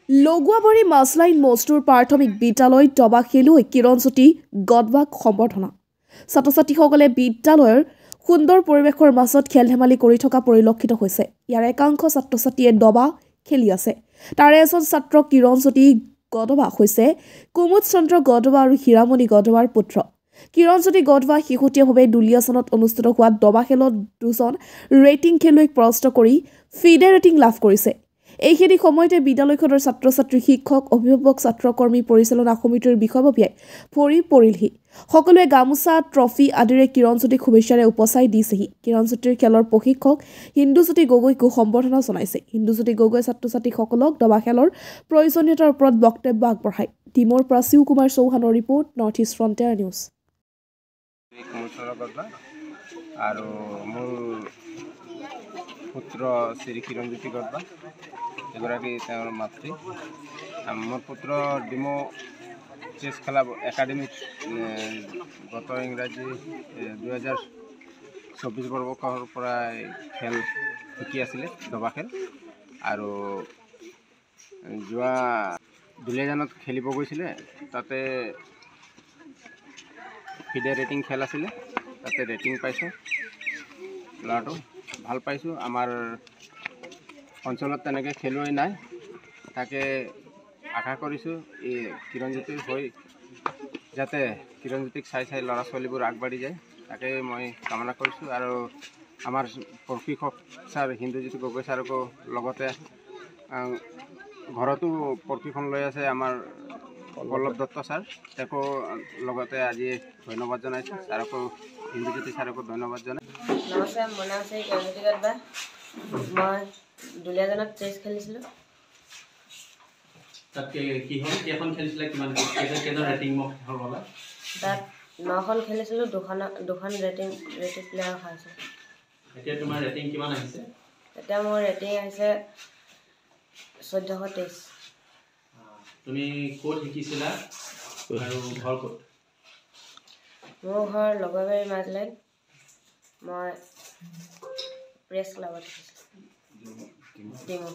লগুৱাবাৰী মাছলাইন মজদুৰ প্ৰাথমিক বিদ্যালয় দবা খেলুৱৈ কিৰণজ্যোতি গদবাক সম্বৰ্ধনা ছাত্ৰ-ছাত্ৰীসকলে বিদ্যালয়ৰ সুন্দৰ পৰিৱেশৰ মাজত খেল ধেমালি কৰি থকা পৰিলক্ষিত হৈছে ইয়াৰ একাংশ ছাত্ৰ-ছাত্ৰীয়ে দবা খেলি আছে তাৰে এজন ছাত্ৰ কিৰণজ্যোতি গদবা হৈছে কুমুদ চন্দ্ৰ গদবা আৰু হীৰামণি গদবাৰ পুত্ৰ কিৰণজ্যোতি গদবা শিশুতীয়াভাৱে দুলিয়াজনত অনুষ্ঠিত হোৱা দবা খেলত দুজন ৰেটিং খেলুৱৈক পৰাস্ত কৰি ফিডে ৰেটিং লাভ কৰিছে এইখিনি সময়তে বিদ্যালয়খনৰ ছাত্ৰ-ছাত্ৰী শিক্ষক অভিভাৱক ছাত্ৰকৰ্মী পৰিচালনা সমিতিৰ বিষয়ববীয়াই পৰিলহি সকলোৱে গামোচা ট্ৰফি আদিৰে কিৰণজ্যোতিক শুভেচ্ছাৰে উপচাই দিছেহি কিৰণজ্যোতিৰ খেলৰ প্ৰশিক্ষক হিন্দুজ্যোতি গগৈকো সম্বৰ্ধনা জনাইছে হিন্দুজ্যোতি গগৈ ছাত্ৰ-ছাত্ৰীসকলক দবা খেলৰ প্ৰয়োজনীয়তাৰ ওপৰত বক্তব্য আগবঢ়ায় টিমৰ পৰা শিৱ কুমাৰ চৌহানৰ report north east frontier news আৰু মোৰ পুত্ৰ শ্ৰী কিৰণজ্যোতি গদবা এগৰাকী তেওঁৰ মাতৃ মোৰ পুত্ৰ ডিমো চেছ খেলা একাডেমিত গত ইংৰাজী 2024 বৰ্ষৰ পৰা খেল শিকি আছিলে দবা খেল আৰু যোৱা দুলিয়াজানত খেলিব গৈছিলে তাতে ফিডে ৰেটিং খেল আছিলে তাতে ৰেটিং পাইছোঁ ল'ৰাটো ভাল পাইছোঁ আমাৰ অঞ্চলত তেনেকৈ খেলুৱৈ নাই তাকে আশা কৰিছোঁ এই কিৰণজ্যোতিৰ হৈ যাতে কিৰণজ্যোতিক চাই ল'ৰা ছোৱালীবোৰ আগবাঢ়ি যায় তাকে মই কামনা কৰিছোঁ আৰু আমাৰ প্ৰশিক্ষক ছাৰ হিন্দুজ্যোতি গগৈ ছাৰকো লগতে ঘৰতো প্ৰশিক্ষণ লৈ আছে আমাৰ পল্লৱ দত্ত ছাৰ তেওঁকো লগতে আজি ধন্যবাদ জনাইছোঁ ছাৰকো হিন্দুজ্যোতি ছাৰকো ধন্যবাদ জনাই নমস্কাৰ মোৰ নাম আছে কিৰণজ্যোতি গদবা মই দুলিয়াজানত চেছ খেলিছিলোঁ তাত কি হ'ল কেইখন খেলিছিলে কিমান কেইজন ৰেটিং হ'ল তাত 9খন খেলিছিলোঁ দুখন ৰেটিং প্লেয়াৰ খাইছোঁ এতিয়া তোমাৰ ৰেটিং কিমান আহিছে এতিয়া মোৰ ৰেটিং আহিছে 1423 তুমি ক'ত শিকিছিলা আৰু ঘৰ ক'ত মোৰ ঘৰ লগুৱাবাৰী মাজলাইন মই প্ৰেছ ক্লাবত শিকিছিলোঁ